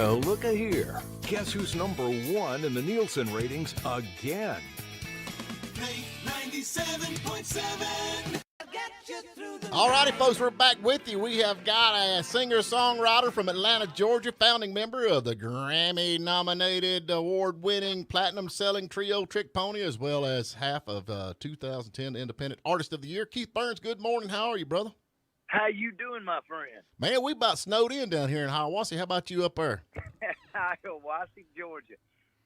Well, look-a here. Guess who's number one in the Nielsen ratings again? 97.7. All righty, folks, we're back with you. We have got a singer-songwriter from Atlanta, Georgia, founding member of the Grammy-nominated, award-winning, platinum-selling trio Trick Pony, as well as half of 2010 Independent Artist of the Year. Keith Burns, good morning. How are you, brother? How you doing, my friend? Man, we about snowed in down here in Hiawassee. How about you up there? Hiawassee, Georgia.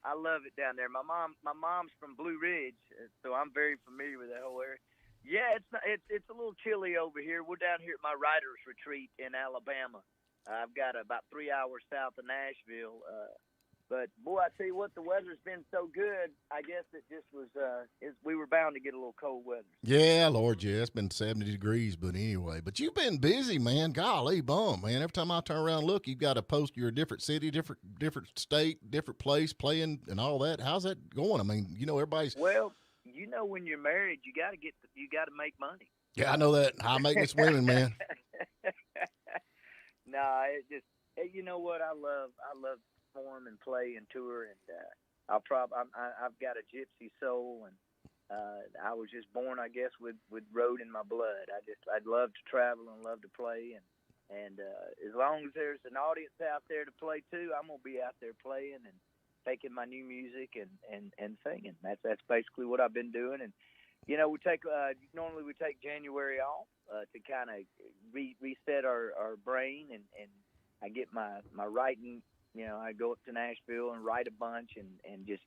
I love it down there. My mom's from Blue Ridge, so I'm very familiar with that whole area. Yeah, it's a little chilly over here. We're down here at my writer's retreat in Alabama. I've got about 3 hours south of Nashville. But, boy, I tell you what, the weather's been so good, I guess it just was we were bound to get a little cold weather. Yeah, Lord, yeah, it's been 70 degrees, but anyway. But you've been busy, man. Golly, bum, man. Every time I turn around and look, you've got to post you're a different city, different state, different place, playing and all that. How's that going? I mean, you know, everybody's – Well, you know, when you're married, you got to make money. Yeah, I know that. High maintenance women, man. No, it just you know what I love perform and play and tour, and I've got a gypsy soul, and I was just born, I guess, with road in my blood. I'd love to travel and love to play, and as long as there's an audience out there to play to, I'm gonna be out there playing and taking my new music and singing. That's basically what I've been doing. And you know, normally we take January off to kind of reset our brain, and I get my writing. You know, I go up to Nashville and write a bunch and just,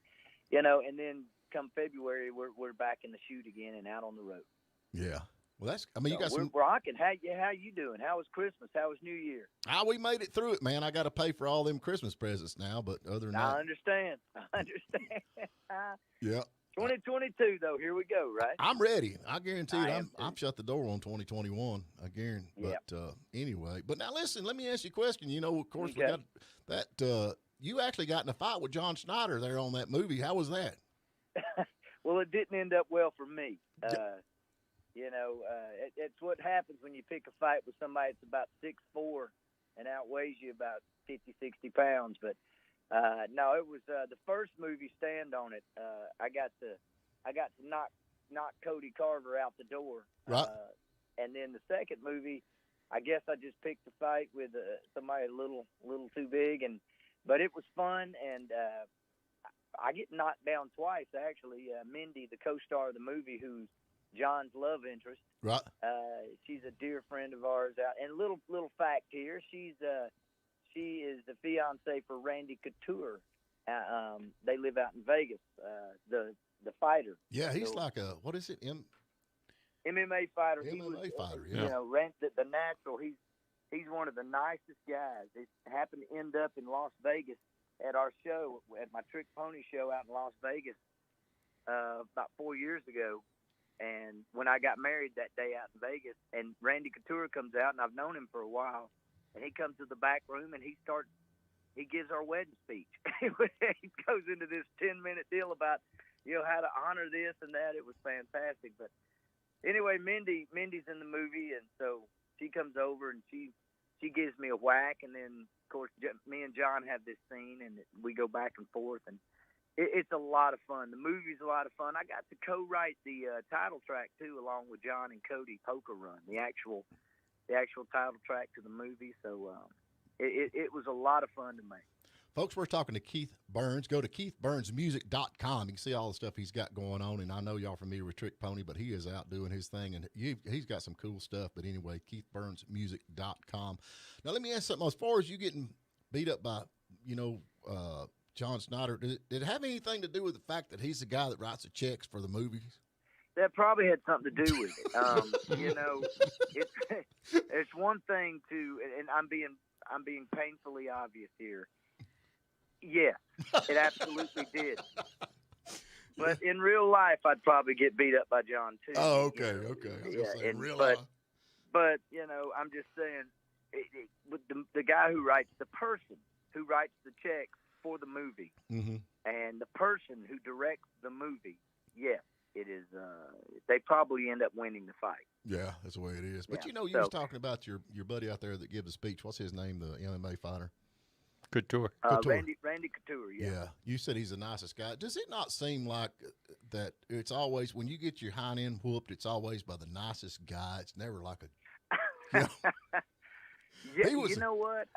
you know, and then come February we're back in the shoot again and out on the road. Yeah. Well, you got some. We're rocking. How you doing? How was Christmas? How was New Year? We made it through it, man. I got to pay for all them Christmas presents now, but other than that, I understand. Yeah. 2022 though, here we go. Right. I'm ready. I guarantee you, I'm shut the door on 2021. I guarantee. Yep. But anyway, but now listen. Let me ask you a question. You know, of course, we got that. You actually got in a fight with John Schneider there on that movie. How was that? Well, it didn't end up well for me. You know, it's what happens when you pick a fight with somebody that's about 6'4" and outweighs you about 50, 60 pounds. But no, it was the first movie. Stand on It. I got to knock Cody Carver out the door. Right. And then the second movie, I guess I just picked a fight with somebody a little too big, but it was fun, and I get knocked down twice actually. Mindy, the co-star of the movie, who's John's love interest. Right. She's a dear friend of ours out. And little fact here, she is the fiance for Randy Couture. They live out in Vegas. The fighter. Yeah, he's like a what is it? MMA fighter. MMA fighter. Yeah. You know, the natural. He's one of the nicest guys. It happened to end up in Las Vegas at our show, at my Trick Pony show out in Las Vegas about 4 years ago. And when I got married that day out in Vegas, and Randy Couture comes out, and I've known him for a while, and he comes to the back room and he gives our wedding speech. He goes into this 10-minute deal about, you know, how to honor this and that. It was fantastic. But anyway, Mindy's in the movie, and so she comes over and she gives me a whack, and then of course me and John have this scene, and we go back and forth, and it's a lot of fun. The movie's a lot of fun. I got to co-write the title track too, along with John and Cody. Poker Run, the actual title track to the movie. So it was a lot of fun to make. Folks, we're talking to Keith Burns. Go to keithburnsmusic.com. You can see all the stuff he's got going on. And I know y'all familiar with Trick Pony, but he is out doing his thing, and he's got some cool stuff. But anyway, keithburnsmusic.com. Now, let me ask something. As far as you getting beat up by, you know, John Schneider, did it have anything to do with the fact that he's the guy that writes the checks for the movies? That probably had something to do with it. You know, it's one thing to, and I'm being painfully obvious here. Yes, it absolutely did. But in real life, I'd probably get beat up by John too. Oh, okay, you know? okay. I was gonna say, in real life. life. But you know, I'm just saying, with the guy who writes, the person who writes the checks for the movie, mm-hmm. and the person who directs the movie, yes, it is. They probably end up winning the fight. Yeah, that's the way it is. But yeah, you know, you was talking about your buddy out there that gave the speech. What's his name? The MMA fighter. Couture. Couture. Randy Couture. Yeah. Yeah, you said he's the nicest guy. Does it not seem like that it's always, when you get your hind end whooped, it's always by the nicest guy? It's never like a, you know. Yeah, He was- you know what?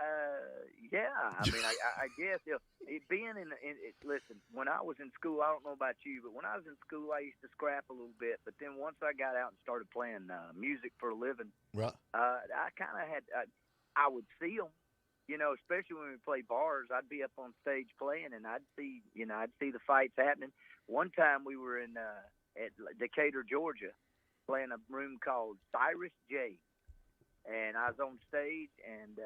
Yeah, I mean, I guess being listen, when I was in school, I don't know about you, but when I was in school, I used to scrap a little bit. But then once I got out and started playing music for a living, Right. I kind of had, I would see them, you know, especially when we play bars. I'd be up on stage playing, and I'd see the fights happening. One time we were in at Decatur, Georgia, playing a room called Cyrus J. And I was on stage, and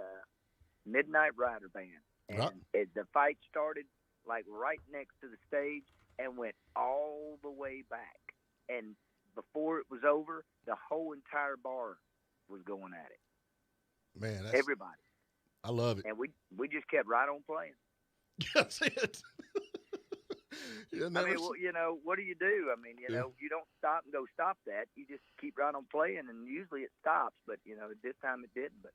Midnight Rider Band, and the fight started like right next to the stage and went all the way back. And before it was over, the whole entire bar was going at it. Man, Everybody. I love it. And we just kept right on playing. That's it. I mean, well, you know, what do you do? I mean, you know, you don't stop and go stop that. You just keep right on playing, and usually it stops. But, you know, this time it didn't. But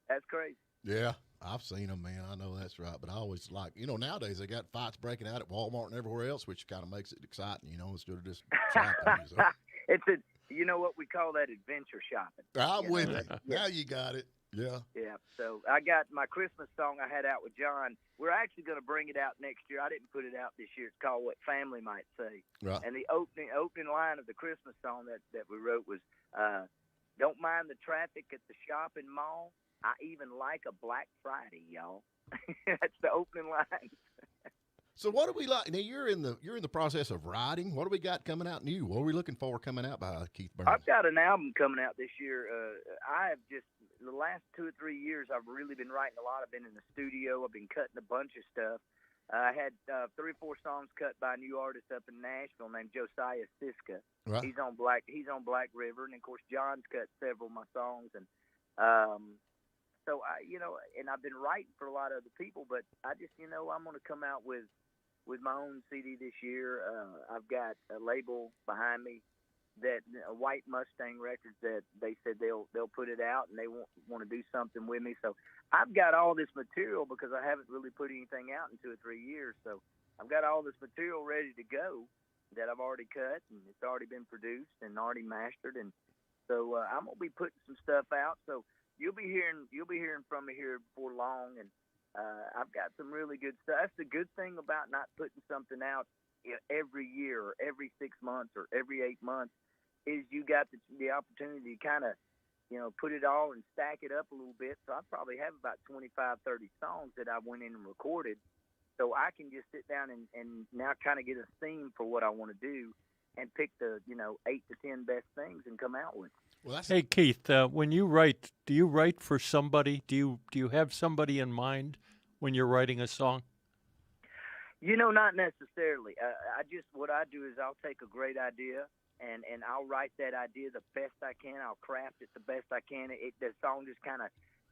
that's crazy. Yeah, I've seen them, man. I know that's right. But I always like, you know, nowadays they got fights breaking out at Walmart and everywhere else, which kind of makes it exciting, you know, instead of just shopping. So. You know what we call that, adventure shopping. I'm with you. Now you got it. Yeah. Yeah. So I got my Christmas song I had out with John. We're actually going to bring it out next year. I didn't put it out this year. It's called What Family Might Say. Right. And the opening line of the Christmas song that we wrote was, don't mind the traffic at the shopping mall. I even like a Black Friday, y'all. That's the opening line. So what do we like? Now you're in the process of writing. What do we got coming out new? What are we looking for coming out by Keith Burns? I've got an album coming out this year. I have just, the last 2 or 3 years, I've really been writing a lot. I've been in the studio. I've been cutting a bunch of stuff. I had 3 or 4 songs cut by a new artist up in Nashville named Josiah Siska. Right. He's on Black River, and of course John's cut several of my songs, and so I, you know, and I've been writing for a lot of other people, but I just, you know, I'm going to come out with my own CD this year. I've got a label behind me, that White Mustang Records, that they said they'll put it out, and they want to do something with me. So I've got all this material because I haven't really put anything out in 2 or 3 years. So I've got all this material ready to go that I've already cut, and it's already been produced and already mastered. And so I'm gonna be putting some stuff out. So you'll be hearing from me here before long. And I've got some really good stuff. That's the good thing about not putting something out every year or every 6 months or every 8 months, is you got the opportunity to kind of, you know, put it all and stack it up a little bit. So I probably have about 25, 30 songs that I went in and recorded. So I can just sit down and now kind of get a theme for what I want to do and pick the, you know, 8 to 10 best things and come out with. Well, that's Hey, Keith, when you write, do you write for somebody? Do you have somebody in mind when you're writing a song? You know, not necessarily. What I do is I'll take a great idea and I'll write that idea the best I can. I'll craft it the best I can. The song just kind of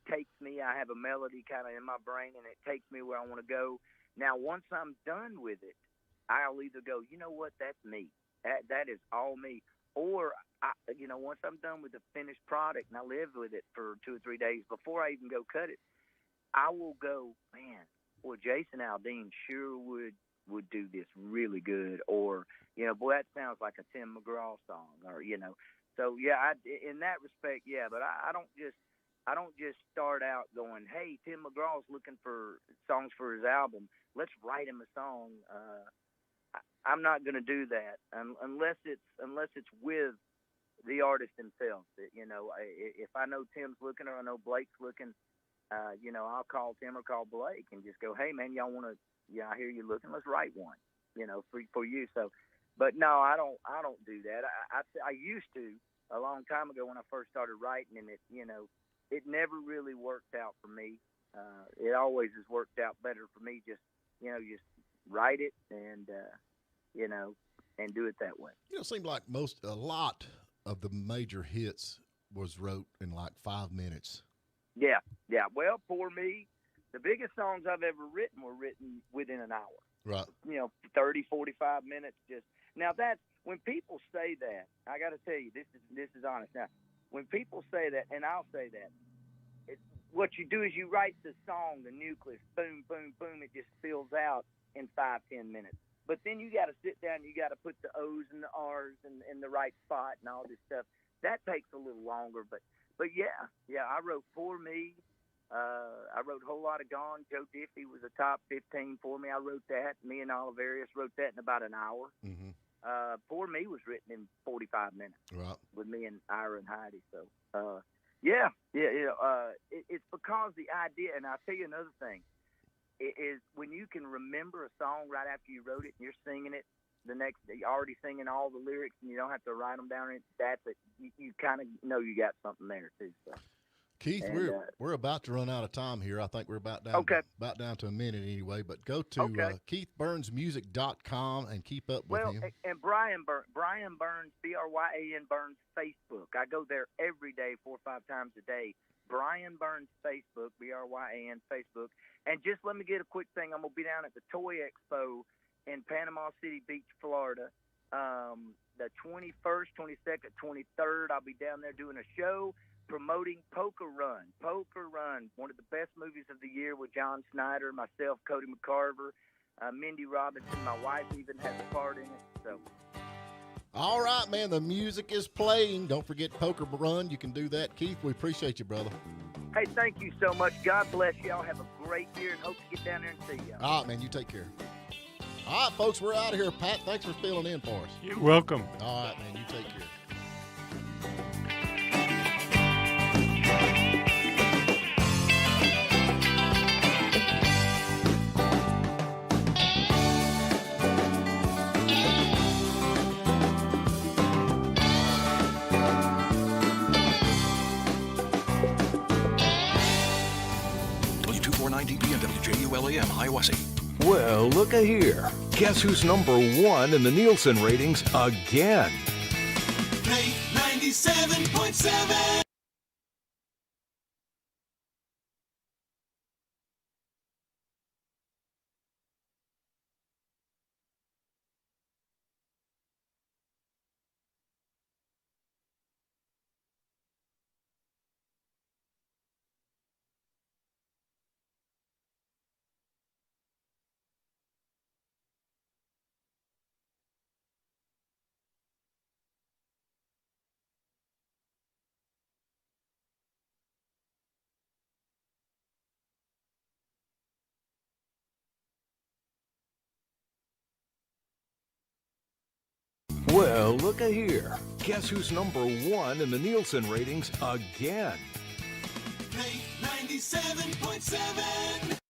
takes me. I have a melody kind of in my brain, and it takes me where I want to go. Now, once I'm done with it, I'll either go, you know what, that's me. That is all me. Or, you know, once I'm done with the finished product and I live with it for 2 or 3 days before I even go cut it, I will go, man, boy, Jason Aldean sure would do this really good. Or, you know, boy, that sounds like a Tim McGraw song. Or, you know, so yeah, in that respect, yeah. But I don't just start out going, hey, Tim McGraw's looking for songs for his album. Let's write him a song. I'm not going to do that unless it's with the artist himself. You know, if I know Tim's looking or I know Blake's looking, you know, I'll call Tim or call Blake and just go, hey man, y'all want to? Yeah, I hear you looking. Let's write one. You know, for you. So, but no, I don't do that. I used to a long time ago when I first started writing, and it never really worked out for me. It always has worked out better for me. Just write it and and do it that way. You know, it seemed like a lot of the major hits was wrote in like 5 minutes. Yeah. Well, for me, the biggest songs I've ever written were written within an hour. Right. 30, 45 minutes. Just now, that's when people say that. I got to tell you, this is honest. Now, when people say that, and I'll say that, what you do is you write the song, the nucleus, boom, boom, boom. It just fills out in 5-10 minutes. But then you got to sit down. You got to put the O's and the R's in the right spot and all this stuff. That takes a little longer. But yeah. I wrote For Me. I wrote Whole Lot of Gone. Joe Diffie was a top 15 for me. I wrote that. Me and Oliverius wrote that in about an hour. Mm-hmm. For Me was written in 45 minutes Right. with me and Ira and Heidi. So, it's because the idea, and I'll tell you another thing, is when you can remember a song right after you wrote it and you're singing it the next day, you're already singing all the lyrics and you don't have to write them down. That's it. You kind of know you got something there too. So. Keith, And, we're about to run out of time here. I think we're about down to a minute anyway. But go to KeithBurnsMusic.com and keep up with him. And Brian Burns, Bryan Burns Facebook. I go there every day, 4 or 5 times a day. Brian Burns Facebook, BRYAN Facebook. And just let me get a quick thing. I'm gonna be down at the Toy Expo in Panama City Beach, Florida. The 21st, 22nd, 23rd. I'll be down there doing a show promoting Poker Run. Poker Run, one of the best movies of the year with John Snyder, myself, Cody McCarver, Mindy Robinson. My wife even has a part in it. So. All right, man. The music is playing. Don't forget Poker Run. You can do that. Keith, we appreciate you, brother. Hey, thank you so much. God bless y'all. Have a great year and hope to get down there and see y'all. All right, man. You take care. All right, folks. We're out of here. Pat, thanks for filling in for us. You're welcome. All right, man. You take care. WJULAM Hiawassee. Well, look a here. Guess who's number 1 in the Nielsen ratings again? Play 97.7. Well, look a here. Guess who's number 1 in the Nielsen ratings again? Play 97.7.